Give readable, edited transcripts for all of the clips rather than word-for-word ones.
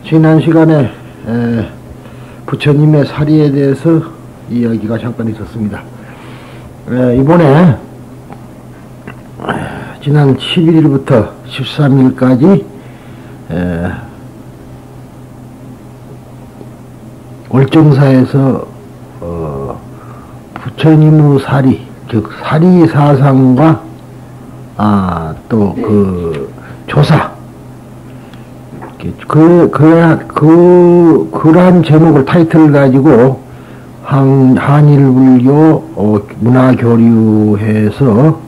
지난 시간에 부처님의 사리에 대해서 이야기가 잠깐 있었습니다. 이번에 지난 11일부터 13일까지 월정사에서 부처님의 사리, 즉 사리 사상과 또 그 조사, 그러한 제목을 타이틀을 가지고 한일불교 문화교류회에서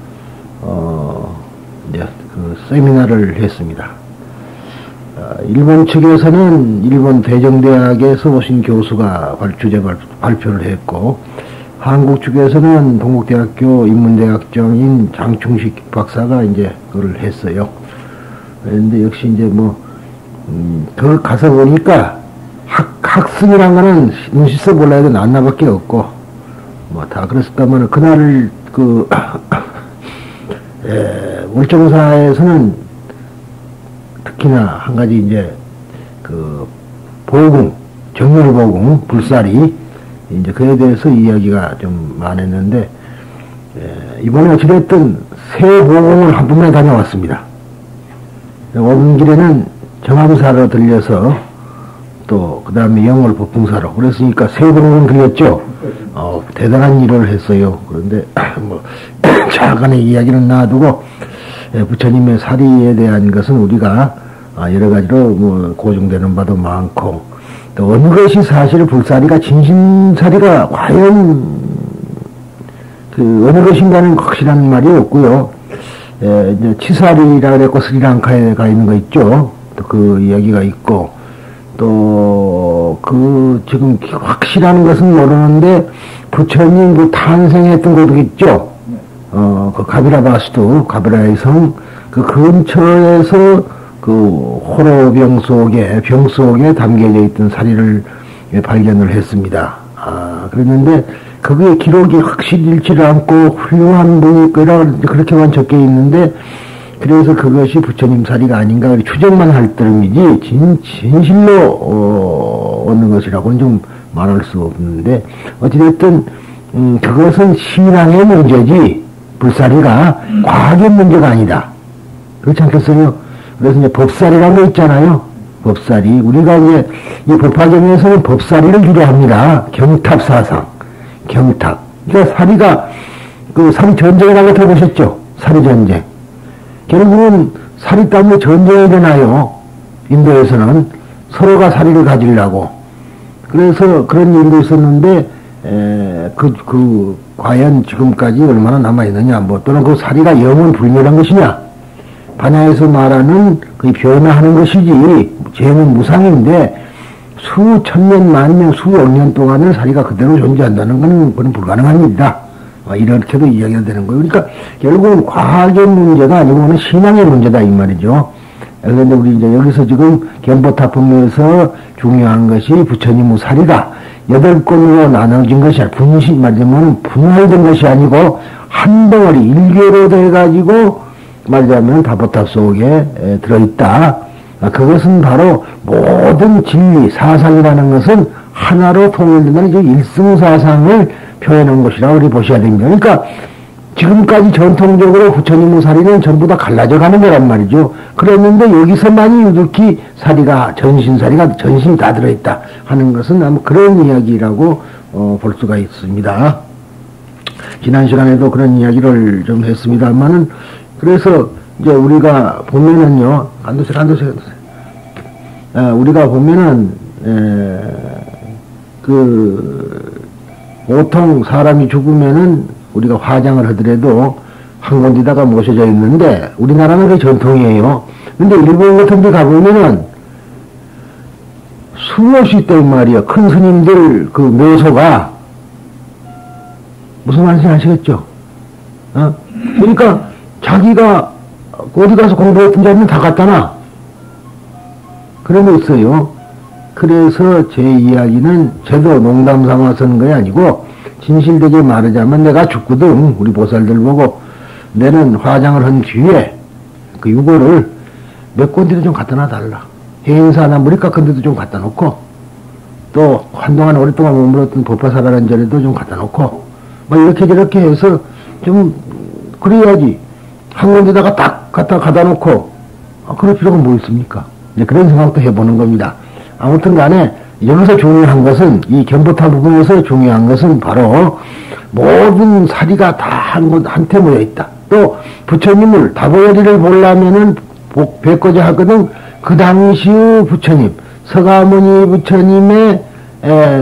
이제 그 세미나를 했습니다. 일본 측에서는 일본 대정대학에서 오신 교수가 주제 발표를 했고, 한국 측에서는 동국대학교 인문대학장인 장충식 박사가 이제 그걸 했어요. 그런데 역시 이제 더 가서 보니까 학습이란 거는 눈치 써 몰라야 돼 난나밖에 없고, 다 그랬을까면 그날 월정사에서는 특히나 한 가지 이제 보궁, 정렬보궁, 불사리, 이제 그에 대해서 이야기가 좀 많았는데, 이번에 어찌됐든 새 보궁을 한 번만 다녀왔습니다. 오는 길에는 정암사로 들려서 또 그 다음에 영월 법궁사로, 그랬으니까 새 보궁은 들렸죠. 대단한 일을 했어요. 그런데 잠깐의 이야기는 놔두고, 부처님의 사리에 대한 것은 우리가 여러 가지로 고증되는 바도 많고, 또 어느 것이 사실 불사리가 진심사리가 과연 어느 것인가는 확실한 말이 없고요. 이제 치사리라 그랬고 스리랑카에 가 있는 거 있죠. 또 그 이야기가 있고, 또 지금 확실한 것은 모르는데 부처님 탄생했던 곳도 있죠. 그 가비라바스도 가비라의 성 그 근처에서 호로병 속에 담겨져 있던 사리를 발견을 했습니다. 그랬는데 그게 기록이 확실히 잃지를 않고 훌륭한 분이 그렇게만 적혀 있는데, 그래서 그것이 부처님 사리가 아닌가 추정만 할 따름이지 진실로 어느 것이라고는 좀 말할 수 없는데, 어찌됐든 그것은 신앙의 문제지 불사리가 과학의 문제가 아니다. 그렇지 않겠어요? 그래서 이제 법사리라는 거 있잖아요. 법사리. 우리가 이제 이 법화경에서는 법사리를 유래합니다. 경탑사상. 경탑. 그러니까 사리가 사리 전쟁이라는 거 들어보셨죠? 사리 전쟁. 결국은 사리 때문에 전쟁이 일어나요. 인도에서는 서로가 사리를 가지려고. 그래서 그런 일도 있었는데, 과연 지금까지 얼마나 남아있느냐, 또는 그 사리가 영원 불멸한 것이냐. 반야에서 말하는 변화하는 것이지, 죄는 무상인데, 수천 년, 만년, 수억 년 동안은 사리가 그대로 존재한다는 건 그건 불가능한 일이다. 이렇게도 이야기가 되는 거예요. 그러니까 결국은 과학의 문제가 아니고는 신앙의 문제다, 이 말이죠. 그런데 우리 이제 여기서 지금 견보타품에서 중요한 것이 부처님의 사리가 8권으로 나눠진 것이 아니라 말하자면 분할된 것이 아니고 한 덩어리 일개로 돼가지고 말하자면 다보탑 속에 들어있다. 그것은 바로 모든 진리, 사상이라는 것은 하나로 통일된다는 일승사상을 표현한 것이라고 우리 보셔야 됩니다. 그러니까 지금까지 전통적으로 부처님의 사리는 전부 다 갈라져 가는 거란 말이죠. 그랬는데 여기서만이 유독히 사리가 전신사리가 전신이 다 들어있다 하는 것은 아마 그런 이야기라고 볼 수가 있습니다. 지난 시간에도 그런 이야기를 좀 했습니다만은, 그래서 이제 우리가 보면은요, 우리가 보면은 보통 사람이 죽으면은 우리가 화장을 하더라도 한 군데다가 모셔져 있는데, 우리나라는 그 전통이에요. 근데 일본 같은 데 가보면은 수없이 있단 말이야. 큰 스님들 묘소가. 무슨 말인지 아시겠죠? 그러니까 자기가 어디 가서 공부했던 자리는 다 갖다 놔. 그런 거 있어요. 그래서 제 이야기는 저도 농담 삼아서 하는 게 아니고, 진실되게 말하자면 내가 죽거든. 우리 보살들 보고, 내는 화장을 한 뒤에 그 유골을 몇 군데도 좀 갖다 놔달라. 해인사나 머리 깎은 데도 좀 갖다 놓고, 또 한동안 오랫동안 머물렀던 법화사라는 자리도 좀 갖다 놓고, 뭐 이렇게 저렇게 해서 좀 그래야지. 한 군데다가 딱 갖다 놓고, 그럴 필요가 뭐 있습니까? 이제 그런 생각도 해보는 겁니다. 아무튼 간에 여기서 중요한 것은, 이 견보타 부분에서 중요한 것은 바로 모든 사리가 다 한테 모여 있다. 또 부처님을 다보여리를 보려면은 뵙고자 하거든. 그 당시의 부처님, 서가모니 부처님의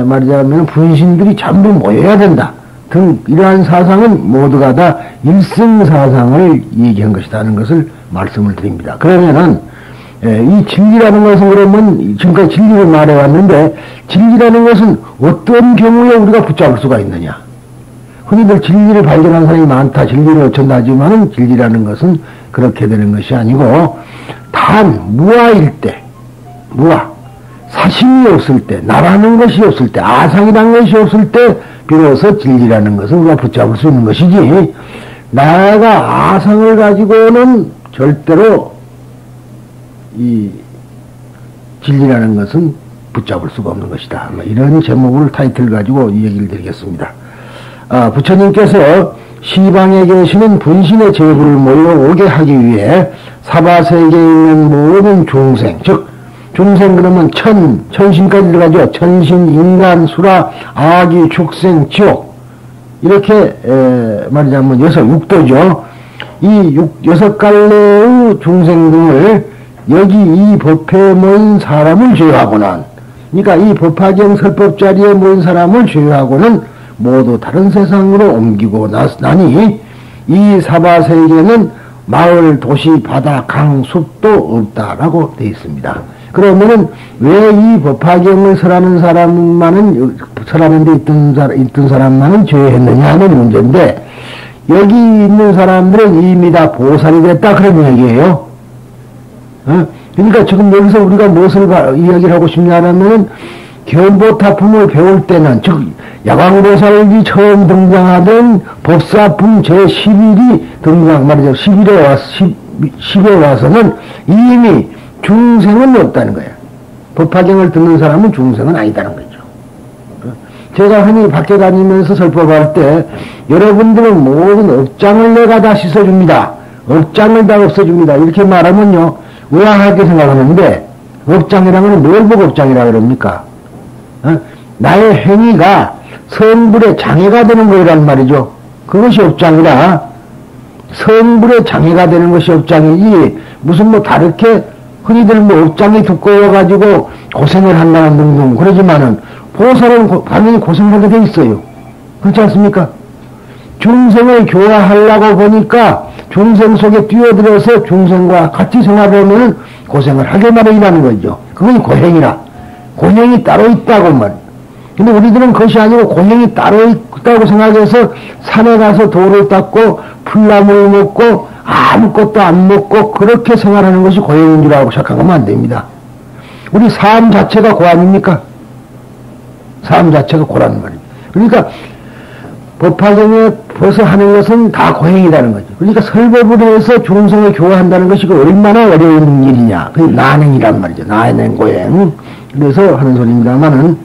말하자면 분신들이 전부 모여야 된다 등 이러한 사상은 모두가 다 일승사상을 얘기한 것이다 하는 것을 말씀을 드립니다. 그러면은 이 진리라는 것은 그러면 지금까지 진리를 말해왔는데, 진리라는 것은 어떤 경우에 우리가 붙잡을 수가 있느냐. 흔히들 진리를 발견한 사람이 많다, 진리를 어쩐다 하지만은 진리라는 것은 그렇게 되는 것이 아니고, 단 무아일 때, 무아, 사심이 없을 때, 나라는 것이 없을 때, 아상이라는 것이 없을 때 비로소 진리라는 것은 우리가 붙잡을 수 있는 것이지, 나가 아상을 가지고는 절대로 이 진리라는 것은 붙잡을 수가 없는 것이다. 이런 제목을 타이틀 가지고 이 얘기를 드리겠습니다. 부처님께서 시방에 계시는 분신의 제부를 모여오게 하기 위해 사바세계에 있는 모든 중생, 즉 중생 그러면 천신까지 들어가죠. 천신, 인간, 수라, 아기, 축생, 지옥, 이렇게 말하자면 육도죠. 이 여섯 갈래의 중생 등을 여기 이 법회에 모인 사람을 제외하고는, 그러니까 이 법화경 설법 자리에 모인 사람을 제외하고는 모두 다른 세상으로 옮기고 나니 이 사바세계는 마을, 도시, 바다, 강, 숲도 없다라고 되어 있습니다. 그러면은 왜 이 법화경을 설하는 설하는 데 있던 사람만은 제외했느냐 하는 문제인데, 여기 있는 사람들은 이미 다 보살이 됐다 그런 얘기예요. 그러니까 지금 여기서 우리가 무엇을 이야기를 하고 싶냐 하면은, 견보타품을 배울 때는, 즉 야광보살이 처음 등장하던 법사품 제11이 말이죠. 10에 와서는 이미 중생은 없다는 거예요. 법화경을 듣는 사람은 중생은 아니다는 거죠. 제가 흔히 밖에 다니면서 설법할 때, 여러분들은 모든 업장을 내가 다 씻어줍니다. 업장을 다 없애줍니다. 이렇게 말하면요, 의아하게 생각하는데, 업장이라면 뭘 보고 업장이라 그럽니까? 나의 행위가 성불의 장애가 되는 거란 말이죠. 그것이 업장이라. 성불의 장애가 되는 것이 업장이지, 무슨 다르게 흔히들 업장이 두꺼워가지고 고생을 한다는 등등 그러지만은, 보살은 당연히 고생을 하게 돼 있어요. 그렇지 않습니까? 중생을 교화하려고 보니까 중생 속에 뛰어들어서 중생과 같이 생활하면 고생을 하게 마련이라는 거죠. 그건 고행이라. 고행이 따로 있다고 말. 근데 우리들은 그것이 아니고 고행이 따로 있다고 생각해서 산에 가서 돌을 닦고 풀나물 먹고 아무것도 안 먹고 그렇게 생활하는 것이 고행인 줄 알고 생각하면 안 됩니다. 우리 삶 자체가 고 아닙니까? 삶 자체가 고라는 말입니다. 그러니까 법화경에 벌써 하는 것은 다 고행이라는 거죠. 그러니까 설법을 해서 중생을 교화한다는 것이 얼마나 어려운 일이냐. 그게 난행이란 말이죠. 난행 고행. 그래서 하는 소리입니다만은,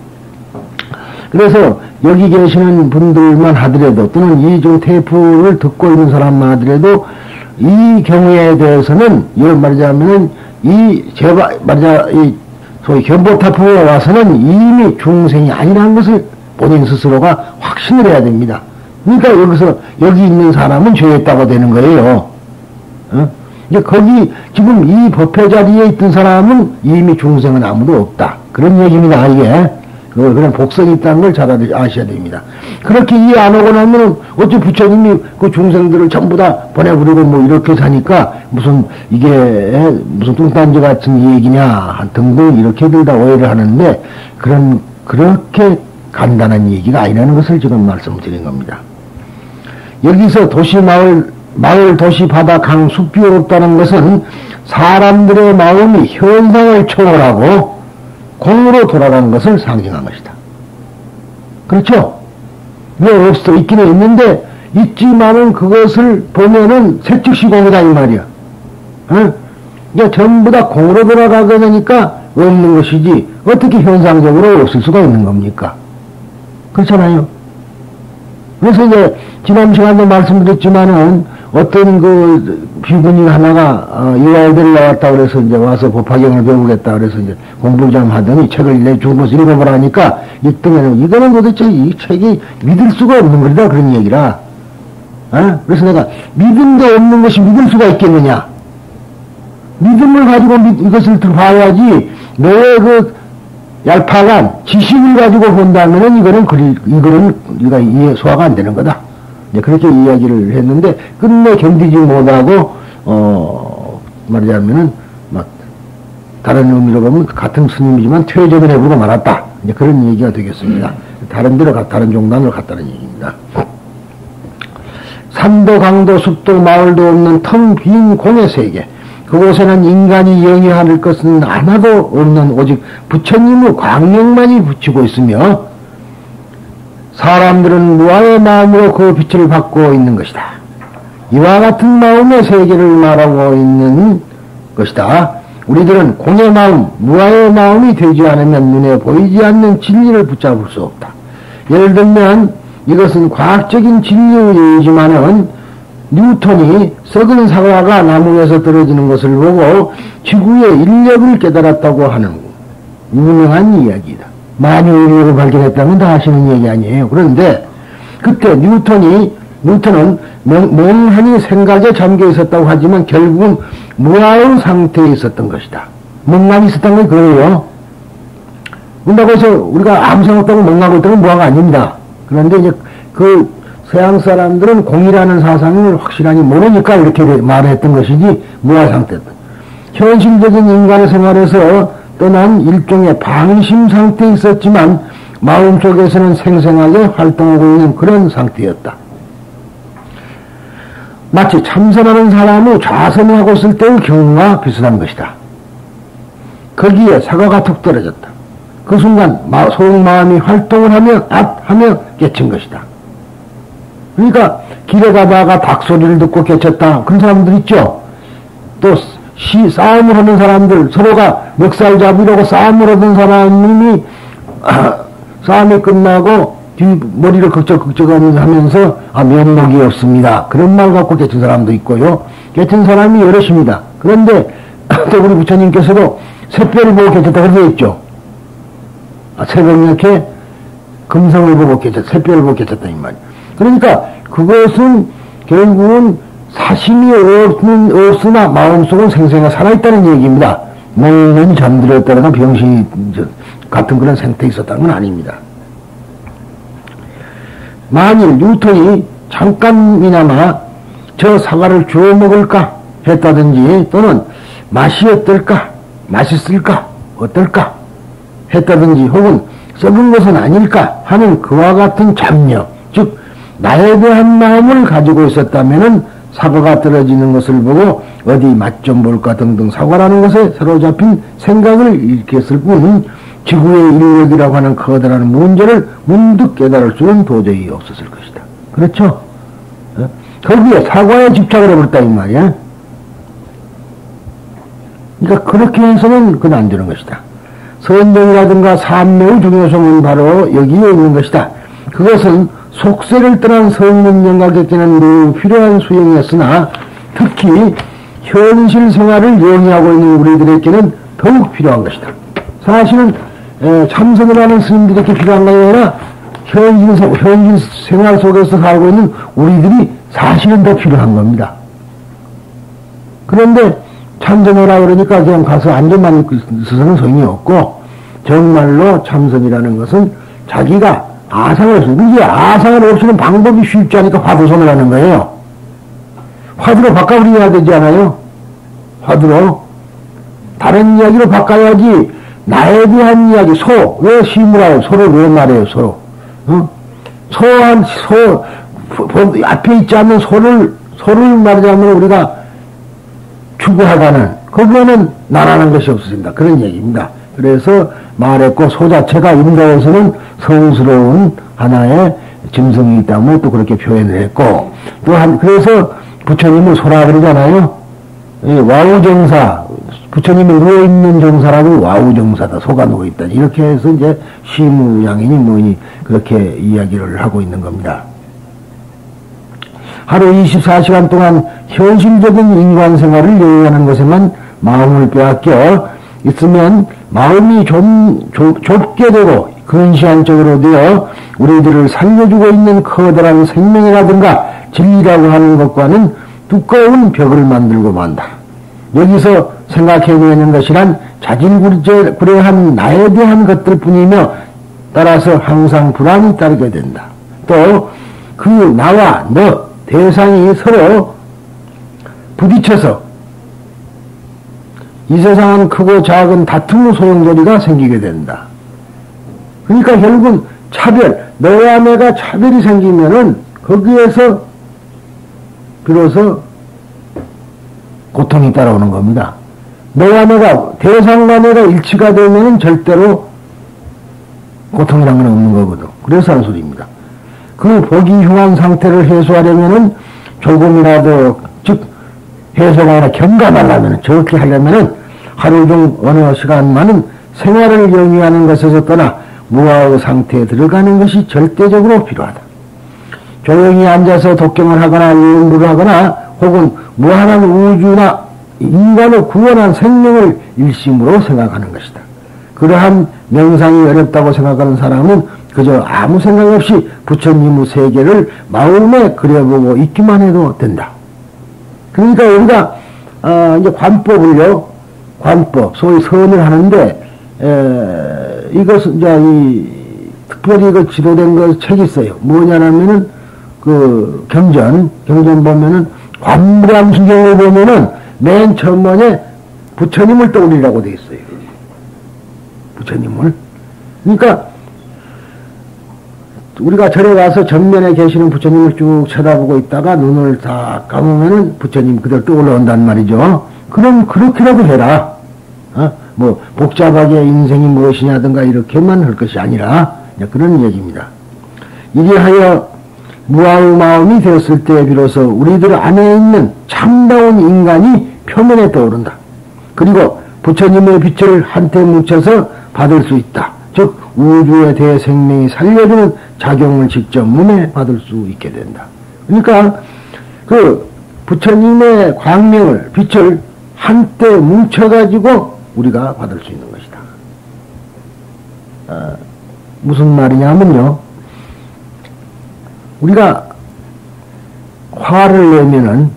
그래서 여기 계시는 분들만 하더라도, 또는 이 테이프를 듣고 있는 사람만 하더라도, 이 경우에 대해서는, 이걸 말하자면은, 소위 견보타품에 와서는 이미 중생이 아니라는 것을 본인 스스로가 확신을 해야 됩니다. 그러니까 여기 있는 사람은 죄했다고 되는 거예요. 이제 거기, 지금 이 법회 자리에 있던 사람은 이미 중생은 아무도 없다. 그런 얘기입니다, 이게. 그런 복성이 있다는 걸 잘 아셔야 됩니다. 그렇게 이해 안 하고 나면, 어째 부처님이 그 중생들을 전부 다 보내버리고 이렇게 사니까, 이게 무슨 뚱딴지 같은 얘기냐, 등등 이렇게들 다 오해를 하는데, 그렇게 간단한 얘기가 아니라는 것을 지금 말씀드린 겁니다. 여기서 도시, 마을, 도시, 바다, 강, 숲이 없다는 것은 사람들의 마음이 현상을 초월하고 공으로 돌아가는 것을 상징한 것이다. 그렇죠? 왜 없어? 있기는 있는데, 있지만은 그것을 보면은 색즉시 공이다, 이 말이야. 이게 전부 다 공으로 돌아가게 되니까 없는 것이지, 어떻게 현상적으로 없을 수가 있는 겁니까? 그렇잖아요. 그래서 이제, 지난 시간에 말씀드렸지만은, 어떤 비구니 하나가, 이화여대를 나왔다 그래서 이제 와서 법화경을 배우겠다 그래서 이제 공부를 좀 하더니 책을 내주고서 읽어보라 하니까, 이거는 도대체 이 책이 믿을 수가 없는 거다, 그런 얘기라. 그래서 내가, 믿음도 없는 것이 믿을 수가 있겠느냐? 믿음을 가지고 이것을 봐야지, 너의 얄팍한 지식을 가지고 본다면은 이거는 이해 소화가 안 되는 거다. 이제 그렇게 이야기를 했는데, 끝내 견디지 못하고, 말하자면은, 다른 의미로 보면 같은 스님이지만 퇴적을 해버리고 말았다. 이제 그런 얘기가 되겠습니다. 다른 종단으로 갔다는 얘기입니다. 산도, 강도, 숲도, 마을도 없는 텅 빈 공의 세계. 그곳에는 인간이 영위할 것은 하나도 없는 오직 부처님의 광명만이 비치고 있으며 사람들은 무아의 마음으로 그 빛을 받고 있는 것이다. 이와 같은 마음의 세계를 말하고 있는 것이다. 우리들은 공의 마음, 무아의 마음이 되지 않으면 눈에 보이지 않는 진리를 붙잡을 수 없다. 예를 들면 이것은 과학적인 진리이지만은 뉴턴이 썩은 사과가 나무에서 떨어지는 것을 보고 지구의 인력을 깨달았다고 하는 유명한 이야기다. 만유 인력을 발견했다면 다 아시는 얘기 아니에요. 그런데 그때 뉴턴은 멍하니 생각에 잠겨 있었다고 하지만 결국은 무아의 상태에 있었던 것이다. 멍하니 있었던 건 그래요. 그런다고 해서 우리가 아무 생각 없다고 멍하고 있다면 무아가 아닙니다. 그런데 이제 서양 사람들은 공이라는 사상을 확실하게 모르니까 이렇게 말했던 것이지, 무아 상태다. 현실적인 인간의 생활에서 떠난 일종의 방심 상태에 있었지만, 마음속에서는 생생하게 활동하고 있는 그런 상태였다. 마치 참선하는 사람이 좌선하고 있을 때의 경우와 비슷한 것이다. 거기에 사과가 툭 떨어졌다. 그 순간, 속마음이 활동을 하며 깨친 것이다. 그러니까 길에 가다가 닭 소리를 듣고 깨쳤다. 그런 사람들 있죠. 또 싸움을 하는 사람들, 서로가 멱살 잡으려고 싸움을 하던 사람이 싸움이 끝나고 머리를 극적하면서 면목이 없습니다. 그런 말 갖고 깨친 사람도 있고요. 깨친 사람이 여럿입니다. 그런데 또 우리 부처님께서도 샛별을 보고 깨쳤다 그러고 있죠. 새벽녘에 금성을 보고 깨쳤다. 샛별을 보고 깨쳤다 이 말이에요. 그러니까 그것은 결국은 사심이 없으나 마음속은 생생하게 살아있다는 얘기입니다. 먹는 잠들었다거나 병신이 같은 그런 상태에 있었다는 건 아닙니다. 만일 뉴턴이 잠깐이나마 저 사과를 주워 먹을까 했다든지 또는 맛이 어떨까, 맛있을까, 어떨까 했다든지 혹은 썩은 것은 아닐까 하는 그와 같은 잡념, 즉 나에 대한 마음을 가지고 있었다면은 사과가 떨어지는 것을 보고 어디 맛 좀 볼까 등등 사과라는 것에 사로잡힌 생각을 일으켰을 뿐 지구의 인력이라고 하는 커다란 문제를 문득 깨달을 수는 도저히 없었을 것이다. 그렇죠? 거기에 사과에 집착을 해버렸다 이 말이야. 그러니까 그렇게 해서는 그건 안 되는 것이다. 선정이라든가 삶의 중요성은 바로 여기에 있는 것이다. 그것은 속세를 떠난 성문영각에게는 매우 필요한 수행이었으나 특히 현실 생활을 영위하고 있는 우리들에게는 더욱 필요한 것이다. 사실은 참선을 하는 스님들에게 필요한 게 아니라 현실 생활 속에서 살고 있는 우리들이 사실은 더 필요한 겁니다. 그런데 참선해라 그러니까 그냥 가서 앉아만 있어서는 소용이 없고 정말로 참선이라는 것은 자기가 아상을 없으면, 이게 아상을 없이는 방법이 쉽지 않으니까 화두선을 하는 거예요. 화두로 바꿔버려야 되지 않아요? 화두로. 다른 이야기로 바꿔야지, 나에 대한 이야기, 왜 시무라요? 소를 왜 말해요, 소로? 앞에 있지 않는 소를 말하자면 우리가 추구하다는, 거기에는 나라는 것이 없어진다. 그런 얘기입니다. 그래서 말했고, 소 자체가 인도에서는 성스러운 하나의 짐승이 있다면 또 그렇게 표현을 했고, 그래서 부처님은 소라 그러잖아요. 와우정사, 부처님이 누워있는 정사라고 와우정사다, 속아 누워있다. 이렇게 해서 이제 시무양이니 뭐니 그렇게 이야기를 하고 있는 겁니다. 하루 24시간 동안 현실적인 인간 생활을 여행하는 것에만 마음을 빼앗겨 있으면 마음이 좀 좁게 되고 근시안적으로 되어 우리들을 살려주고 있는 커다란 생명이라든가 진리라고 하는 것과는 두꺼운 벽을 만들고 만다. 여기서 생각해야 하는 것이란 자질구레한 나에 대한 것들 뿐이며 따라서 항상 불안이 따르게 된다. 또 그 나와 너 대상이 서로 부딪혀서 이 세상은 크고 작은 다툼 소용돌이가 생기게 된다. 그러니까 결국은 차별, 너와 내가 차별이 생기면은 거기에서 비로소 고통이 따라오는 겁니다. 너와 내가, 대상과 내가 일치가 되면은 절대로 고통이란 건 없는 거거든. 그래서 하는 소리입니다. 그 보기 흉한 상태를 해소하려면은 조금이라도, 즉, 해소가 아니라 경감하려면은, 저렇게 하려면은 하루 중 어느 시간만은 생활을 영위하는 것에서 떠나 무아의 상태에 들어가는 것이 절대적으로 필요하다. 조용히 앉아서 독경을 하거나 연구를 하거나 혹은 무한한 우주나 인간을 구원한 생명을 일심으로 생각하는 것이다. 그러한 명상이 어렵다고 생각하는 사람은 그저 아무 생각 없이 부처님의 세계를 마음에 그려보고 있기만 해도 된다. 그러니까 우리가 이제 관법을요, 관법, 소위 선을 하는데 이것은 이제 특별히 그 지도된 거 책이 있어요. 뭐냐면은 그 경전 보면은 관무량수경을 보면은 맨 처음에 부처님을 떠올리라고 돼 있어요. 부처님을. 그러니까 우리가 절에 가서 전면에 계시는 부처님을 쭉 쳐다보고 있다가 눈을 다 감으면은 부처님 그대로 떠올라온단 말이죠. 그럼 그렇게라도 해라. 뭐 복잡하게 인생이 무엇이냐든가 이렇게만 할 것이 아니라 그런 얘기입니다. 이리하여 무아의 마음이 되었을 때 비로소 우리들 안에 있는 참다운 인간이 표면에 떠오른다. 그리고 부처님의 빛을 한때 묻혀서 받을 수 있다. 즉 우주의 대생명이 살려주는 작용을 직접 몸에 받을 수 있게 된다. 그러니까 그 부처님의 광명을, 빛을 한때 뭉쳐가지고 우리가 받을 수 있는 것이다. 무슨 말이냐면요, 우리가 화를 내면은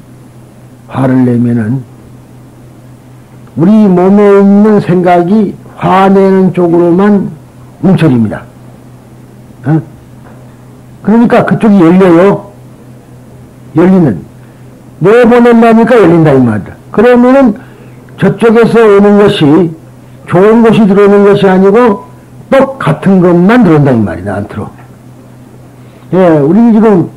우리 몸에 있는 생각이 화내는 쪽으로만 움츠립니다. 그러니까 그쪽이 열려요. 내보낸다니까 열린다 이 말이다. 그러면은 저쪽에서 오는 것이 좋은 것이 들어오는 것이 아니고 똑 같은 것만 들어온다 이 말이다. 나한테로. 예, 우리 지금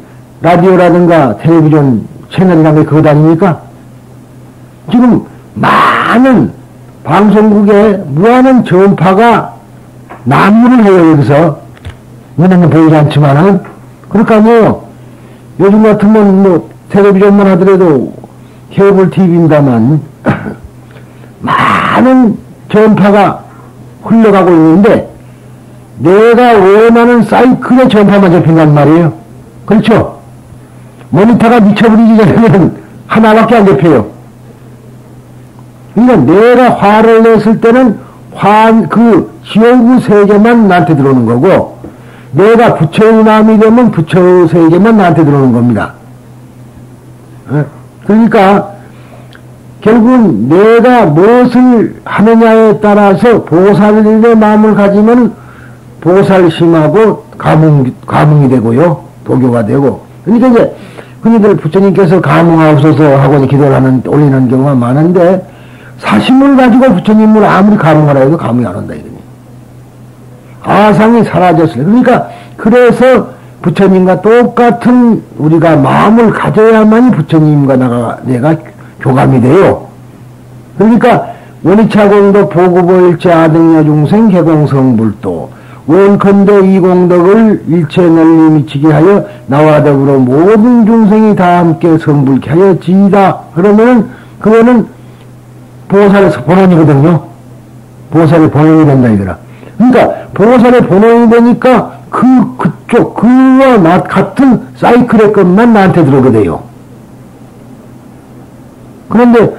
라디오라든가 텔레비전 채널이라는 게 그거 아닙니까? 지금 많은 방송국에 무한한 전파가 난무를 해요, 여기서. 눈에는 보이지 않지만은. 그러니까 아니에요. 요즘 같으면 뭐 텔레비전만 하더라도 케이블 TV입니다만 많은 전파가 흘러가고 있는데 내가 원하는 사이클의 전파만 접힌단 말이에요. 그렇죠? 모니터가 미쳐버리기 전에는 하나밖에 안 접혀요. 그러니까 내가 화를 냈을 때는 그 지옥의 세계만 나한테 들어오는 거고 내가 부처의 마음이 되면 부처의 세계만 나한테 들어오는 겁니다. 그러니까 결국은 내가 무엇을 하느냐에 따라서 보살의 마음을 가지면 보살심하고 감흥이 되고요. 도교가 되고. 그러니까 이제 흔히들 부처님께서 감흥하옵소서 하고 기도를 올리는 경우가 많은데 사심을 가지고 부처님을 아무리 감흥하라 해도 감흥이 안 온다 이거니. 아상이 사라졌어요. 그러니까 그래서 부처님과 똑같은 우리가 마음을 가져야만이 부처님과 내가 교감이 돼요. 그러니까 원이차공덕 보구보일체 아등여 중생 개공성불도 원컨대 이 공덕을 일체 널리 미치게 하여 나와 더불어 모든 중생이 다 함께 성불케 하여 지이다. 그러면 그거는 보살의 본원이거든요. 보살의 본원이 된다 이거라. 그러니까 보살의 본원이 되니까 그와 같은 사이클의 것만 나한테 들어오거든요. 그런데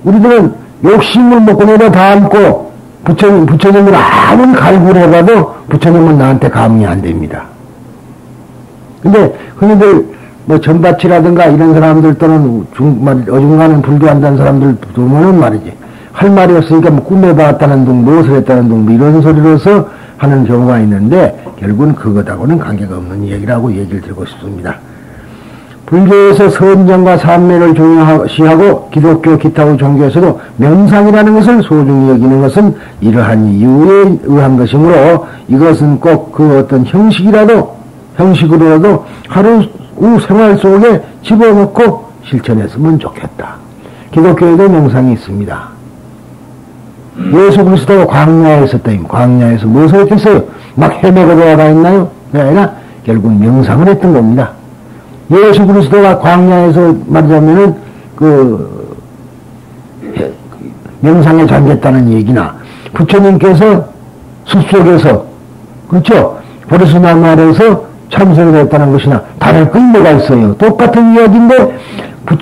우리들은 욕심을 먹고 내려 다 안고 부처님을 아무리 갈구를 해봐도 부처님은 나한테 감이 안 됩니다. 근데 흔히들 뭐 전밭이라든가 이런 사람들 또는 어중간한 불교한다는 사람들 보면은 말이지 할 말이 없으니까 뭐 꿈에 봤다는 둥 무엇을 했다는 둥 이런 소리로서 하는 경우가 있는데 결국은 그것하고는 관계가 없는 얘기라고 얘기를 드리고 싶습니다. 불교에서 선정과 삼매를 중요시하고 기독교 기타의 종교에서도 명상이라는 것을 소중히 여기는 것은 이러한 이유에 의한 것이므로 이것은 꼭 그 어떤 형식으로라도 하루 생활 속에 집어넣고 실천했으면 좋겠다. 기독교에도 명상이 있습니다. 예수 그리스도가 광야에 있었다. 광야에서 무엇을 했겠어요? 막 헤매고 돌아가 있나요? 그게 아니라 결국 명상을 했던 겁니다. 예수 그리스도가 광야에서 말하자면은 명상에 잠겼다는 얘기나 부처님께서 숲속에서 그렇죠? 보리수나무 아래에서 참선을 했다는 것이나 다를 건 뭐가 있어요? 똑같은 이야기인데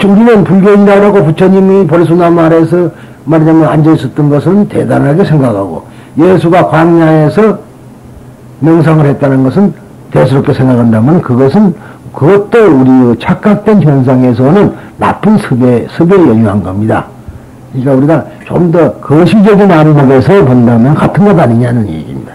우리는 불교인이라고 하고 부처님이 보리수나무 아래에서 말하자면 앉아있었던 것은 대단하게 생각하고 예수가 광야에서 명상을 했다는 것은 대수롭게 생각한다면 그것도 우리 착각된 현상에서는 나쁜 습에 연유한 겁니다. 그러니까 우리가 좀 더 거시적인 안목에서 본다면 같은 것 아니냐는 얘기입니다.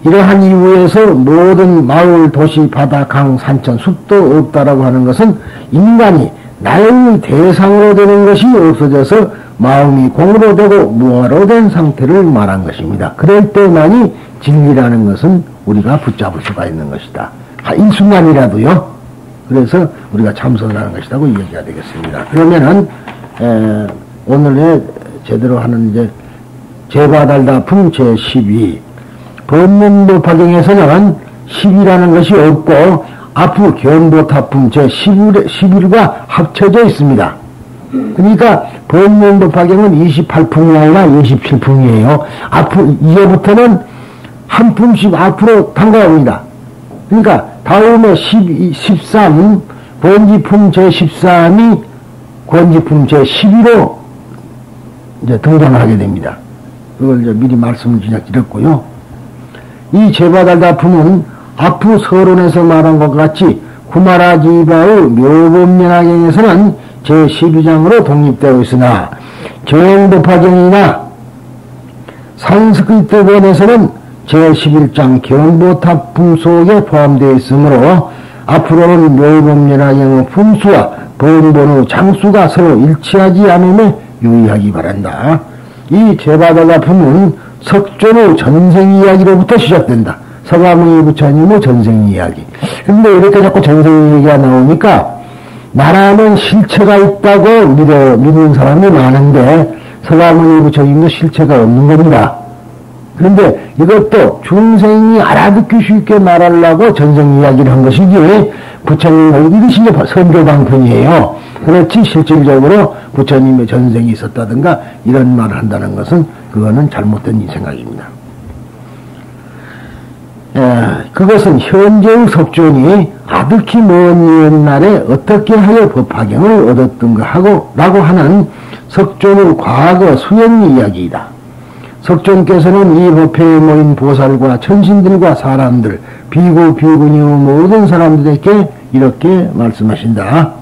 이러한 이유에서 모든 마을, 도시, 바다, 강, 산천, 숲도 없다라고 하는 것은 인간이 나의 대상으로 되는 것이 없어져서 마음이 공으로 되고 무아로 된 상태를 말한 것입니다. 그럴 때만이 진리라는 것은 우리가 붙잡을 수가 있는 것이다. 일순간이라도요. 그래서 우리가 참선하는 것이라고 얘기가 되겠습니다. 그러면은 오늘의 제대로 하는 이제 제바달다품 제12 법문법화경에서는 10이라는 것이 없고 앞으로 견보타품 제11과 합쳐져 있습니다. 그러니까 법문법화경은 28품이 아니라 27품이에요. 앞으로 이제부터는 한 품씩 앞으로 당겨옵니다. 그러니까 다음에 13 권지품 제13이 권지품 제12로 이제 등장을 하게 됩니다. 그걸 이제 미리 말씀을 드렸고요. 이 제바달다품은 앞으로 서론에서 말한 것 같이 구마라지바의 묘법연화경에서는 제12장으로 독립되어 있으나 정법화경이나 산스크리트본에서는 제11장 견보타품 속에 포함되어 있으므로 앞으로는 묘법연화경의 품수와 본본의 장수가 서로 일치하지 않음에 유의하기 바란다. 이 제바달다품은 석존의 전생 이야기로부터 시작된다. 서가모니 부처님의 전생 이야기. 근데 이렇게 자꾸 전생 이야기가 나오니까 나라는 실체가 있다고 믿는 사람이 많은데 서가모니 부처님도 실체가 없는 겁니다. 그런데 이것도 중생이 알아듣기 쉽게 말하려고 전생 이야기를 한 것이지 부처님 이것이 이제 선교방편이에요. 그렇지 실질적으로 부처님의 전생이 있었다든가 이런 말을 한다는 것은 그거는 잘못된 생각입니다. 그것은 현재의 석존이 아득히 먼 옛날에 어떻게 하여 법화경을 얻었던가 라고 하는 석존의 과거 수행 이야기이다. 석존께서는 이 법회에 모인 보살과 천신들과 사람들, 비구, 비구니의 모든 사람들에게 이렇게 말씀하신다.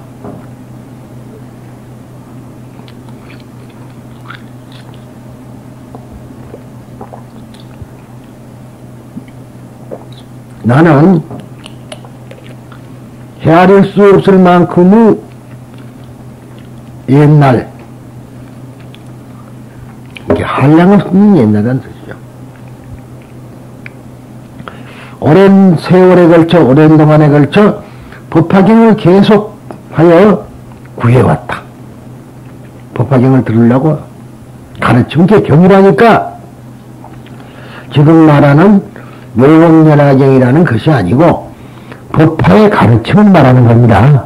나는 헤아릴 수 없을 만큼의 옛날, 이게 한량을 쓰는 옛날이라는 뜻이죠. 오랜 세월에 걸쳐, 오랜 동안에 걸쳐 법화경을 계속하여 구해왔다. 법화경을 들으려고 가르치는 게 경이라니까 지금 말하는 묘법연화경이라는 것이 아니고 법화의 가르침을 말하는 겁니다.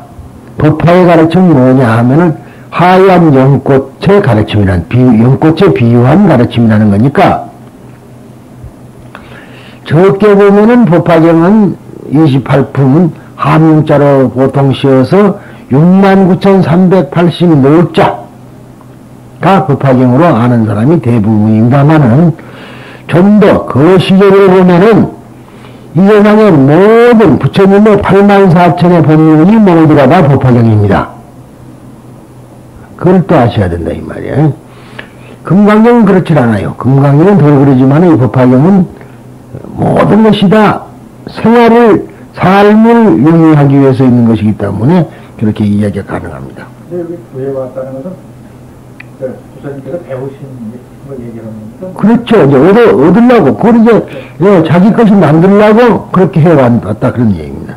법화의 가르침은 뭐냐 하면은 하얀 연꽃의 가르침이란, 연꽃에 비유한 가르침이라는 거니까, 적게 보면은 법화경은 28품은 한문자로 보통 씌어서 69,380 노자가 법화경으로 아는 사람이 대부분입니다만은 좀 더 그 시절을 보면은 이 세상의 모든 부처님의 84,000의 법문이 모두가 다 법화경입니다. 그걸 또 아셔야 된다 이 말이에요. 금강경은 그렇지 않아요. 금강경은 덜 그러지만 이 법화경은 모든 것이 다 삶을 영위하기 위해서 있는 것이기 때문에 그렇게 이야기가 가능합니다. 근데 여기 구해왔다는 것은 부처님께서 배우신 걸 얘기하는 겁니까? 그렇죠. 이제 얻으려고, 그걸 이제 자기 것을 만들려고 그렇게 해왔다 그런 얘기입니다.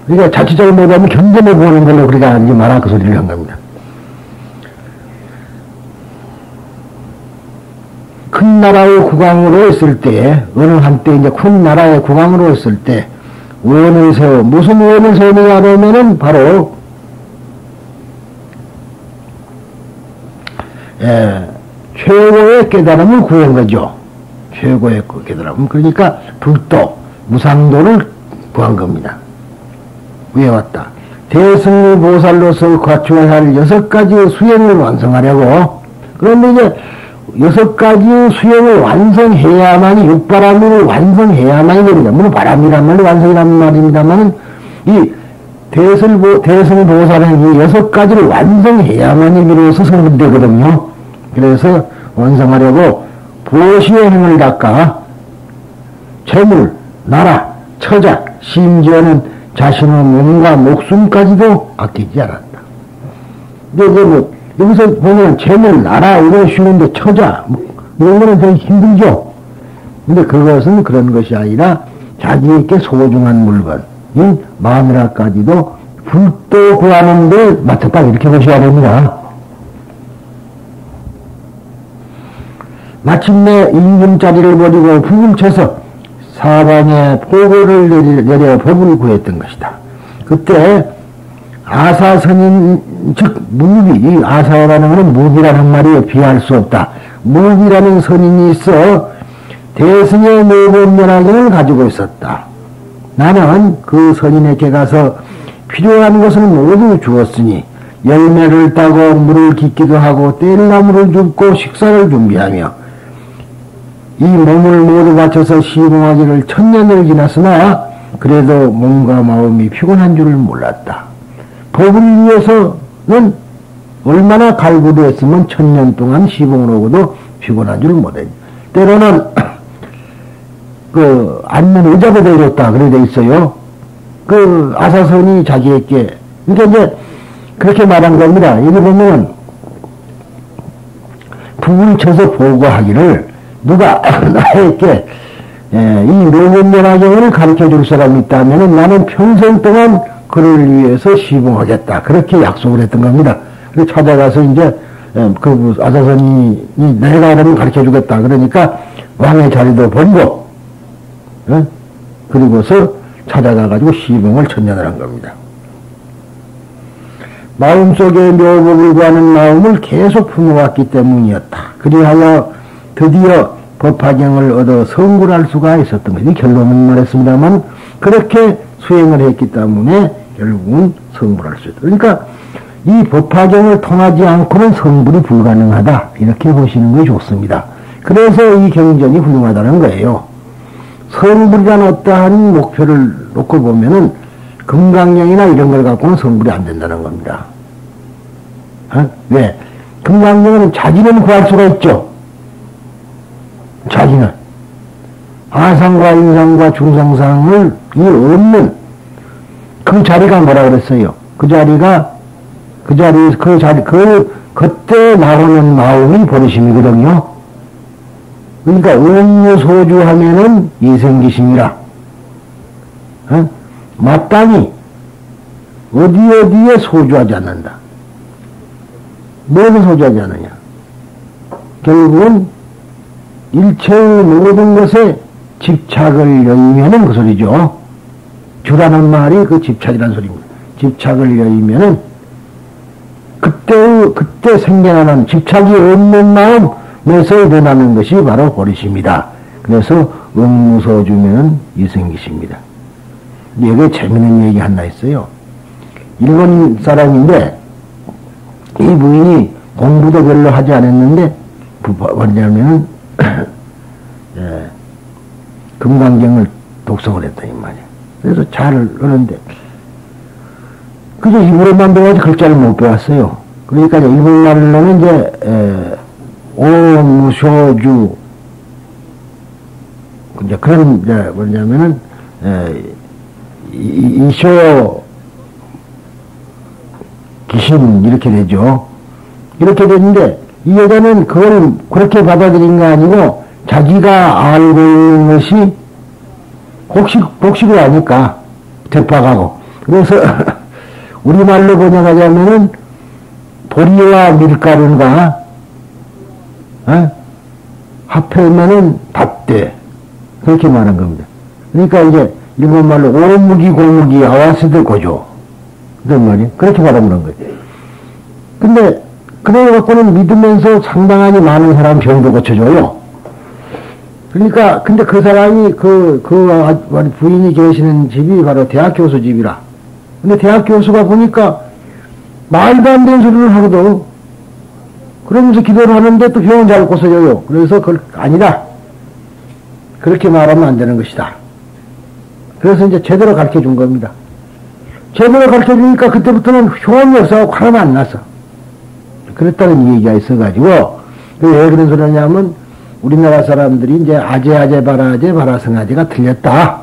그러니까 자칫 못하면 견뎌내 보는 걸로 그렇게 하지 마라 그 소리를 한 겁니다. 큰 나라의 국왕으로 있을 때, 어느 한때 이제 큰 나라의 국왕으로 있을 때, 원을 세워, 무슨 원을 세우느냐 그러면은 바로, 최고의 깨달음을 구한 거죠. 최고의 깨달음. 그러니까 불도, 무상도를 구한 겁니다. 구해왔다. 대승리 보살로서 갖추어야 할 6가지의 수행을 완성하려고, 그런데 이제 6가지 수행을 완성해야만이, 육바람을 완성해야만이 됩니다. 물론 바람이란 말이 완성이란 말입니다만은, 이 대승보살은 이 6가지를 완성해야만이 비로소 성불되거든요. 그래서 완성하려고 보시의 행을 닦아 재물, 나라, 처자, 심지어는 자신의 몸과 목숨까지도 아끼지 않았다. 근데 이제 뭐 여기서 보면 재물, 나라 이런 쉬운데 처자 이런 거는 되게 힘들죠. 근데 그것은 그런 것이 아니라 자기에게 소중한 물건인 마누라까지도 불도 구하는데 맞췄다 이렇게 보셔야 됩니다. 마침내 임금자리를 버리고 북을 쳐서 사방에 포고를 내려 법을 구했던 것이다. 그때 아사선인 즉 무비, 이 아사라는 것은 무비라는 말이 비할 수 없다. 무비라는 선인이 있어 대승의 모범면하기를 가지고 있었다. 나는 그 선인에게 가서 필요한 것을 모두 주었으니 열매를 따고 물을 깃기도 하고 뗄나무를 줍고 식사를 준비하며 이 몸을 모두 바쳐서 시공하기를 1000년을 지났으나 그래도 몸과 마음이 피곤한 줄을 몰랐다. 법을 위해서는 얼마나 갈구되었으면 1000년 동안 시공을 하고도 피곤한 줄 못했다. 때로는 앉는 의자도 내렸다 그래 돼 있어요. 아사선이 자기에게 그러니까 이제 그렇게 말한 겁니다. 여기 보면 북을 쳐서 보고하기를 누가 나에게 이 묘견면화경을 가르쳐 줄 사람이 있다면 나는 평생 동안 그를 위해서 시봉하겠다. 그렇게 약속을 했던 겁니다. 그래서 찾아가서 이제 그 아사선이 내가 그러면 가르쳐 주겠다. 그러니까 왕의 자리도 버리고 그리고서 찾아가가지고 시봉을 1000년을 한 겁니다. 마음속에 묘법을 구하는 마음을 계속 품어왔기 때문이었다. 그리하여 드디어 법화경을 얻어 성불할 수가 있었던 것이 결론은 말했습니다만 그렇게 수행을 했기 때문에 결국은 성불할 수 있다. 그러니까 이 법화경을 통하지 않고는 성불이 불가능하다. 이렇게 보시는 것이 좋습니다. 그래서 이 경전이 훌륭하다는 거예요. 성불이란 어떠한 목표를 놓고 보면은 금강경이나 이런 걸 갖고는 성불이 안 된다는 겁니다. 왜? 금강경은 자기는 구할 수가 있죠. 자기는. 아상과 인상과 중상상을 없는 그 자리가 뭐라 그랬어요? 그때 나오는 마음이 버리심이거든요. 그러니까 음유소주 하면은 이생기심이라. 마땅히 어디에 소주하지 않는다. 뭐를 소주하지 않느냐? 결국은 일체의 모든 것에 집착을 여의면은 그 소리죠. 주라는 말이 그 집착이라는 소리입니다. 집착을 여의면은 그때 생겨나는 집착이 없는 마음에서 일어나는 것이 바로 버릇입니다. 그래서 응무소주면은 이생기십니다. 여기에 재밌는 얘기 하나 있어요. 일본 사람인데, 이 부인이 공부도 별로 하지 않았는데, 뭐냐면은, 예, 금강경을 독성을 했다, 이 말이야. 그래서 잘 하는데, 그저 입으로만 배워야지 글자를 못 배웠어요. 그러니까 일본말로는 이제, 오무쇼주, 이제 그런, 이제 뭐냐면은, 이쇼, 귀신, 이렇게 되죠. 이렇게 됐는데, 이 여자는 그걸 그렇게 받아들인 게 아니고, 자기가 알고 있는 것이 복식을 하니까, 대파가고. 그래서, 우리말로 번역하자면은, 보리와 밀가루가, 합하면은 닷대. 그렇게 말한 겁니다. 그러니까 이제, 일본말로 오무기, 고무기, 아와스드 고조. 그런 말이 그렇게 말하는 거예요. 근데, 그래갖고는 믿으면서 상당히 많은 사람 병도 고쳐줘요. 그러니까, 근데 그 사람이, 부인이 계시는 집이 바로 대학 교수 집이라. 근데 대학 교수가 보니까, 말도 안 되는 소리를 하거든. 그러면서 기도를 하는데 또 병은 잘 고쳐줘요. 그래서 그걸, 아니다. 그렇게 말하면 안 되는 것이다. 그래서 이제 제대로 가르쳐 준 겁니다. 제대로 가르쳐 주니까 그때부터는 효험이 없어서 화가 안 났어. 그랬다는 얘기가 있어가지고, 왜 그런 소리 하냐면, 우리나라 사람들이 이제 아재, 바라성아재가 틀렸다.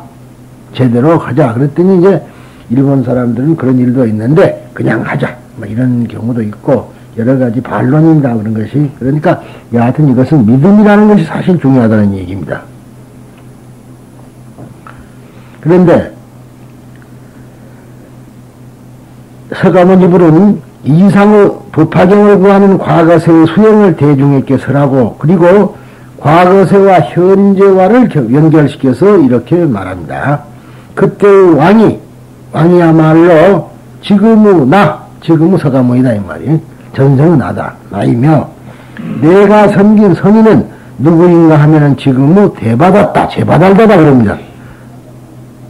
제대로 하자. 그랬더니 이제 일본 사람들은 그런 일도 있는데, 그냥 하자. 뭐 이런 경우도 있고, 여러 가지 반론입니다. 그런 것이. 그러니까, 여하튼 이것은 믿음이라는 것이 사실 중요하다는 얘기입니다. 그런데, 서가모니불은 이상의 법화경을 구하는 과거세의 수행을 대중에게 설하고, 그리고 과거세와 현재와를 연결시켜서 이렇게 말합니다. 그때의 왕이야말로 지금의 서가모니다, 이 말이. 전생은 나다, 나이며, 내가 섬긴 성인은 누구인가 하면은 지금의 대받았다, 제받았다다 그럽니다.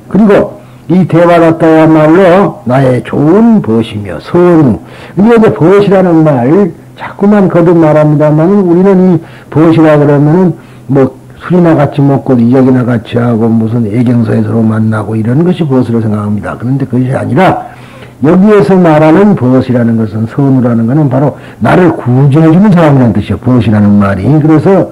그리고 이 대받았다야말로 나의 좋은 벗이며 선우. 이게 이제 벗이라는 말 자꾸만 거듭 말합니다만 우리는 이 벗이라 그러면은 뭐 술이나 같이 먹고 이야기나 같이 하고 무슨 애경서에 서로 만나고 이런 것이 벗으로 생각합니다. 그런데 그것이 아니라 여기에서 말하는 벗이라는 것은 선우라는 것은 바로 나를 구제해주는 사람이라는 뜻이에요. 벗이라는 말이. 그래서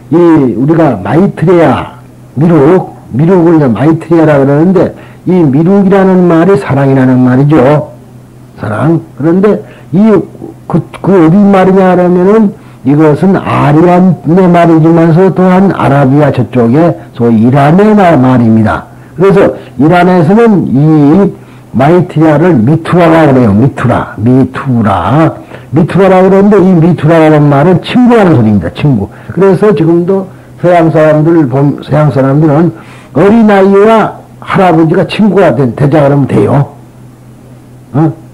이 우리가 마이트레야 미륵을 이제 마이트레야라 그러는데 이 미륵이라는 말이 사랑이라는 말이죠. 사랑. 그런데 그 어디 말이냐 하면은 이것은 아리안의 말이지만서 또한 아라비아 저쪽에 소위 이란의 말입니다. 그래서 이란에서는 이 마이트레야를 미투라라고 그래요. 미투라라고 그러는데 이 미투라라는 말은 친구라는 소리입니다. 친구. 그래서 지금도 서양 사람들은 어린아이와 할아버지가 친구가 되자 그러면 돼요.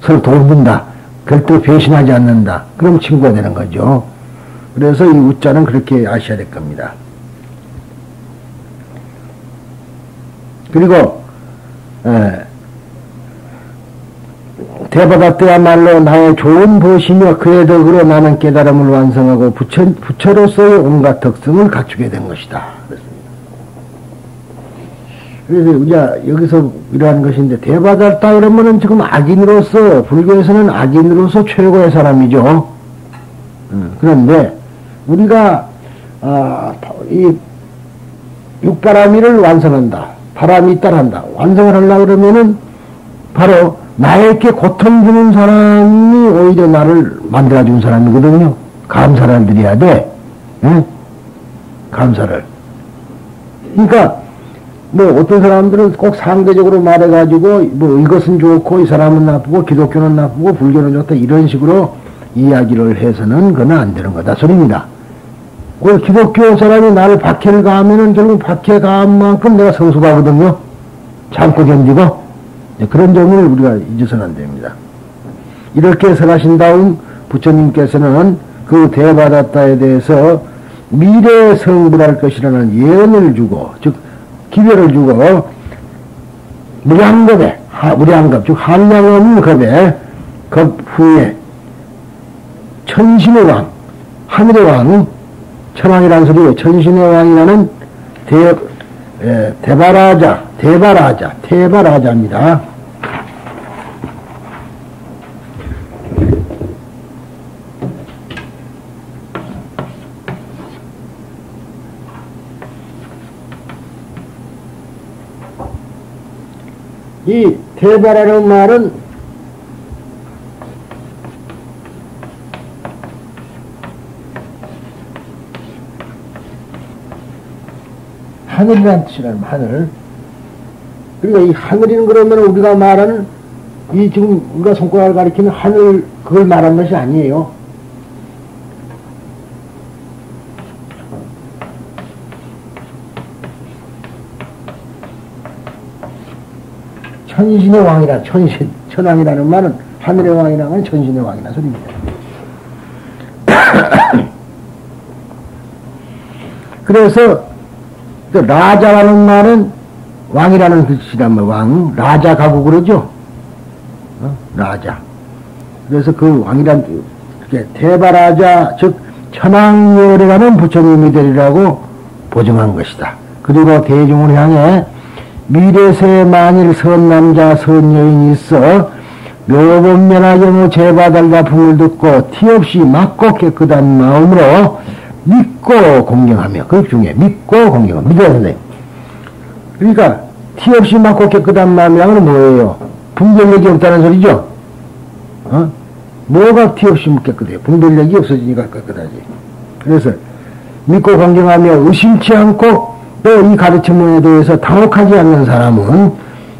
서로 돕는다. 절대로 배신하지 않는다. 그럼 친구가 되는 거죠. 그래서 이 우자는 그렇게 아셔야 될 겁니다. 그리고 대바다때야말로 나의 좋은 벗이며 그의 덕으로 나는 깨달음을 완성하고 부처로서의 온갖 덕성을 갖추게 된 것이다. 그래서 우리가 여기서 이러한 것인데 대바다다 그러면은 지금 악인으로서 불교에서는 악인으로서 최고의 사람이죠. 그런데 우리가 이 육바라미를 완성한다. 바람이 따라한다. 완성을 하려고 그러면은 바로 나에게 고통 주는 사람이 오히려 나를 만들어준 사람이거든요. 감사를 드려야 돼. 응? 감사를. 그러니까 뭐 어떤 사람들은 꼭 상대적으로 말해가지고 뭐 이것은 좋고 이 사람은 나쁘고 기독교는 나쁘고 불교는 좋다 이런 식으로 이야기를 해서는 그건 안 되는 거다 소리입니다. 그 기독교 사람이 나를 박해를 가하면은 결국 박해 가한 만큼 내가 성숙하거든요. 참고 견디고 그런 점을 우리가 잊어서는 안 됩니다. 이렇게 설하신 다음 부처님께서는 그 대바다타에 대해서 미래 성불할 것이라는 예언을 주고, 즉 기별을 주고 무량겁에, 무량겁 즉 한량 없는 겁에 겁 후에 천신의 왕, 하늘의 왕, 천왕이라는 소리고 천신의 왕이라는 대바라자입니다. 이 대바라는 말은 하늘이란 뜻이라는 하늘. 그러니까 이 하늘이는 그러면 우리가 말하는 이 지금 우리가 손가락을 가리키는 하늘 그걸 말하는 것이 아니에요. 천신의 왕이라, 천왕이라는 말은 하늘의 왕이라는 건 천신의 왕이라는 소리입니다. 그래서 그 라자라는 말은 왕이라는 뜻이란 말, 왕, 라자 가고 그러죠? 라자. 그래서 그 왕이란, 대바라자, 즉, 천왕열애라는 부처님이 되리라고 보증한 것이다. 그리고 대중을 향해 미래세 만일 선남자 선여인이 있어 묘본면화경의 제바달라 풍을 듣고 티없이 맑고 깨끗한 마음으로 믿고 공경하며, 그 중에 믿고 공경하며, 믿어야 선생님. 그러니까 티없이 맑고 깨끗한 마음이라는 건 뭐예요? 분별력이 없다는 소리죠? 뭐가 티없이 깨끗해요? 분별력이 없어지니까 깨끗하지. 그래서 믿고 공경하며 의심치 않고 또 이 가르침에 대해서 당혹하지 않는 사람은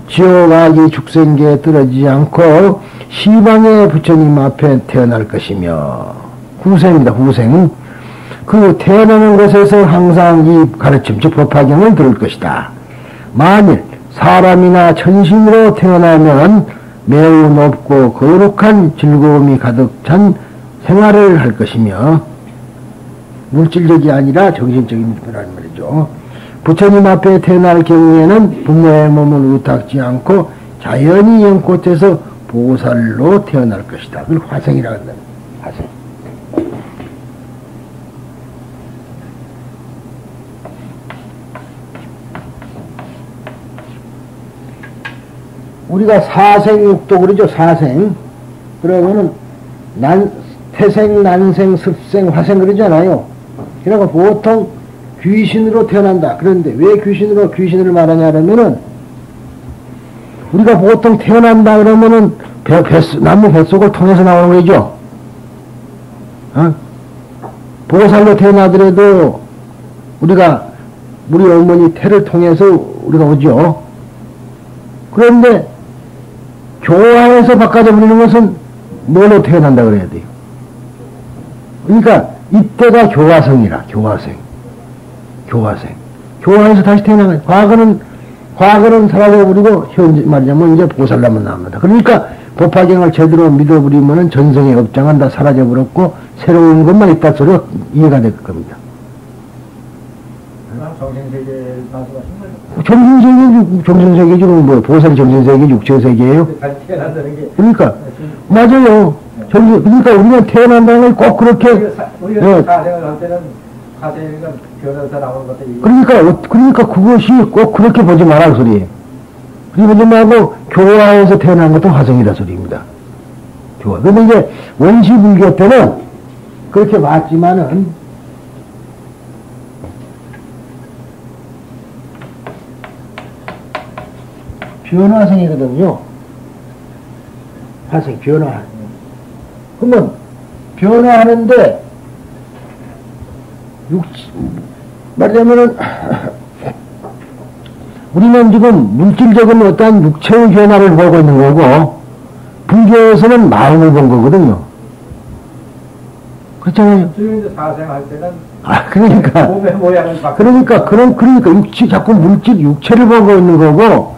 지옥악이 축생계에 떨어지지 않고 시방의 부처님 앞에 태어날 것이며, 후생입니다. 후생. 그 태어나는 곳에서 항상 이 가르침, 즉 법화경을 들을 것이다. 만일 사람이나 천신으로 태어나면 매우 높고 거룩한 즐거움이 가득 찬 생활을 할 것이며, 물질적이 아니라 정신적인 거란 말이죠. 부처님 앞에 태어날 경우에는 부모의 몸을 의탁지 않고 자연히 연꽃에서 보살로 태어날 것이다. 그걸 화생이라고 한다. 화생. 우리가 사생육도 그러죠. 사생. 그러면은 태생, 난생, 습생, 화생 그러잖아요. 그러니까 보통 귀신으로 태어난다. 그런데 왜 귀신을 말하냐 그러면은, 우리가 보통 태어난다 그러면은 나무 뱃속을 통해서 나오는 거죠. 보살로 태어나더라도 우리 어머니 태를 통해서 우리가 오죠. 그런데 교화에서 바꿔져 버리는 것은 뭘로 태어난다 그래야 돼요. 그러니까 이때가 교화성이라, 교화생. 교화에서 다시 태어나는 거예요. 과거는 사라져버리고, 현재 말하자면 이제 보살라만 나옵니다. 그러니까 법화경을 제대로 믿어버리면은 전생의 업장은 다 사라져버렸고, 새로운 것만 있다 소리가 이해가 될 겁니다. 정신세계 말씀하신 거예요? 정신세계지, 뭐, 보살 정신세계, 육체세계예요. 다시 태어난다는 게. 그러니까, 맞아요. 그러니까 우리가 태어난다는 걸 꼭 그렇게. 우리가 사생을 할 때는 사생이가 변해서 나오는 것들이. 그러니까 그것이 꼭 그렇게 보지 말라는 소리예요. 그리고 보지 말고 교화에서 태어난 것도 화성이다 소리입니다. 교화. 근데 이제 원시불교 때는 그렇게 봤지만은, 변화생이거든요. 화생, 변화. 그러면 변화하는데, 말하자면은, 우리는 지금 물질적인 어떠한 육체의 변화를 보고 있는 거고, 불교에서는 마음을 본 거거든요. 그렇잖아요. 지금 이제 사생할 때는. 그러니까. 몸의 모양을 바꾸고. 그러니까 자꾸 육체를 보고 있는 거고,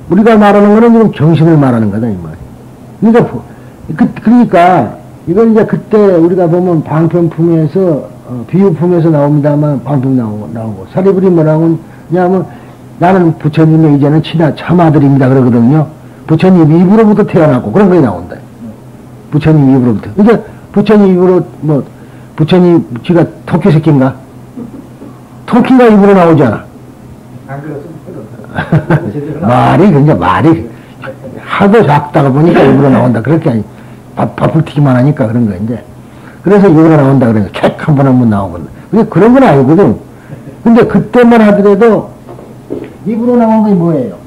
우리가 말하는 거는 지금 정신을 말하는 거다, 이 말이에요. 그러니까 그러니까, 이건 이제 그때 우리가 보면 방편품에서, 비유품에서 나옵니다만, 방편 나오고, 사리불이 뭐라고 하냐면, 나는 부처님의 이제는 참아들입니다. 그러거든요. 부처님 입으로부터 태어났고, 그런 거에 나온다. 부처님 입으로부터. 그러니까, 부처님 입으로, 부처님, 지가 토끼 새끼인가? 토끼가 입으로 나오잖아. 안 그랬으면 말이, 하도 작다가 보니까 입으로 나온다. 그렇게 아니, 밥을 튀기만 하니까 그런 거, 이제. 그래서 입으로 나온다. 그러니까, 캑 한번 나오거든. 근데 그런 건 아니거든. 근데 그때만 하더라도, 입으로 나온 게 뭐예요?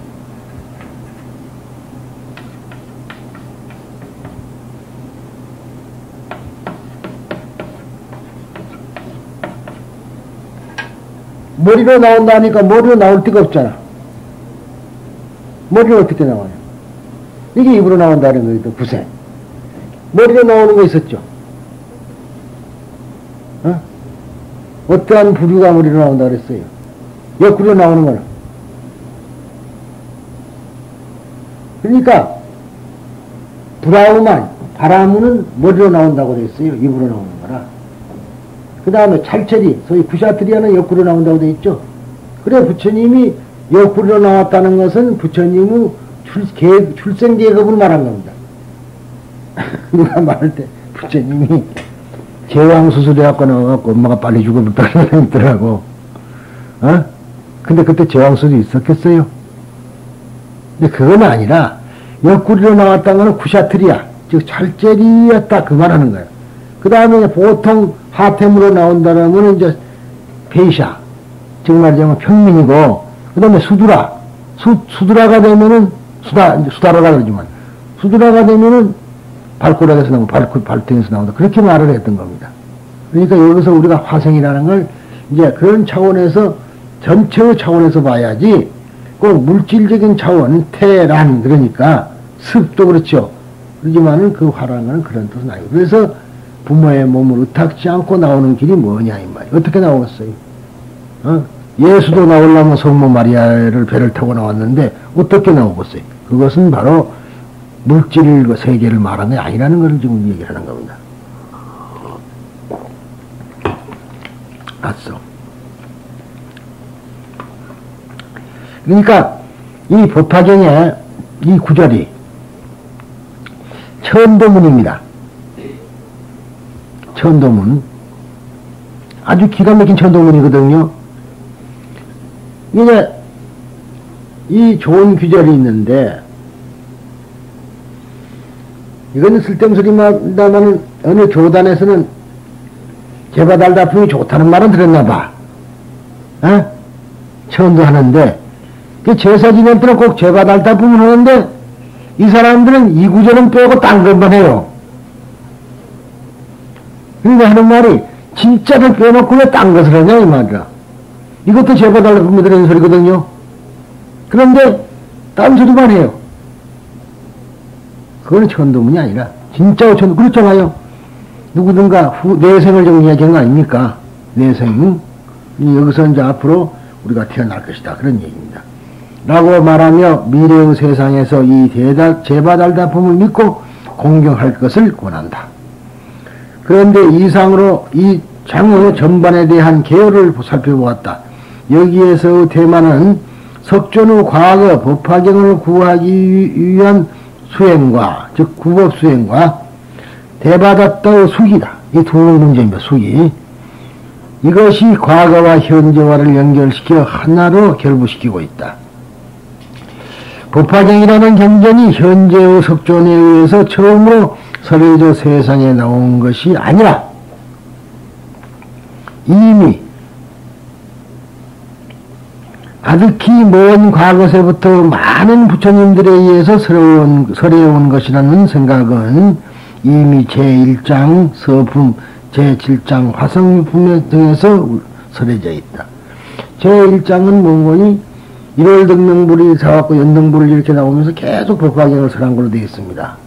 머리로 나온다니까 머리로 나올 데가 없잖아. 머리로 어떻게 나와요? 이게 입으로 나온다는 거예요, 또 구세. 머리로 나오는 거 있었죠? 어떠한 부류가 머리로 나온다 그랬어요? 옆구리로 나오는 거는. 그러니까, 바람은 머리로 나온다고 그랬어요. 입으로 나오는 거라. 그 다음에 찰철이, 소위 구샤트리아는 옆구리로 나온다고 돼 있죠. 그래, 부처님이 옆구리로 나왔다는 것은 부처님의 출생 계급을 말한 겁니다. 누가 말할 때, 부처님이 제왕 수술해갖고 나와갖고 엄마가 빨리 죽어버렸다는 사람이 있더라고. 근데 그때 제왕 수술이 있었겠어요? 근데 그건 아니라, 옆구리로 나왔다는 건 구샤트리아, 즉 찰젤이었다, 그 말하는 거예요. 그 다음에 보통 하템으로 나온다는 거는 이제 베이샤, 즉 말하자면 평민이고, 그 다음에 수두라, 수두라가 되면은, 수다라가 그러지만, 수두라가 되면은 발꼬락에서 나오고 발등에서 나온다. 그렇게 말을 했던 겁니다. 그러니까 여기서 우리가 화생이라는 걸 이제 그런 차원에서, 전체의 차원에서 봐야지, 꼭 물질적인 차원, 태란, 그러니까, 습도 그렇죠. 그렇지만은 그 화라는 건 그런 뜻은 아니고. 그래서 부모의 몸을 의탁지 않고 나오는 길이 뭐냐, 이 말이에요. 어떻게 나오겠어요? 예수도 나오려면 성모 마리아를 배를 타고 나왔는데, 어떻게 나오겠어요? 그것은 바로 물질 세계를 말하는 게 아니라는 걸 지금 얘기를 하는 겁니다. 맞어. 그러니까, 이 법화경에 이 구절이 천도문입니다. 천도문. 아주 기가 막힌 천도문이거든요. 이제, 이 좋은 규절이 있는데, 이거는 쓸데없는 소리만, 어느 교단에서는 제바달다품이 좋다는 말은 들었나봐. 천도하는데, 그 제사 지낼 때는 꼭 제바달다품을 하는데, 이 사람들은 이 구절은 빼고 딴 것만 해요. 그러니까 하는 말이, 진짜를 빼놓고 왜 딴 것을 하냐, 이 말이야. 이것도 제바달다품이 들어있는 소리거든요. 그런데, 딴 소리만 해요. 그거는 천도문이 아니라, 진짜로 천도, 그렇잖아요. 누구든가 내생을 정리하는 거 아닙니까? 내생. 여기서 이제 앞으로 우리가 태어날 것이다. 그런 얘기입니다. 라고 말하며 미래의 세상에서 이 제바달다품을 믿고 공경할 것을 권한다. 그런데 이상으로 이 장의 전반에 대한 개요를 살펴보았다. 여기에서 테마는 석존의 과거 법화경을 구하기 위한 수행과, 즉 구법 수행과 대바다의 숙이다. 이 두 문제입니다. 숙이. 이것이 과거와 현재와를 연결시켜 하나로 결부시키고 있다. 법화경이라는 경전이 현재의 석존에 의해서 처음으로 설해져 세상에 나온 것이 아니라 이미 가득히 먼 과거세부터 많은 부처님들에 의해서 설해온 것이라는 생각은 이미 제1장 서품, 제7장 화성품 등에서 설해져 있다. 제1장은 뭔거니 1월 등명불이 사갖고 연등불을 이렇게 나오면서 계속 법화경을 설한 걸로 되어 있습니다.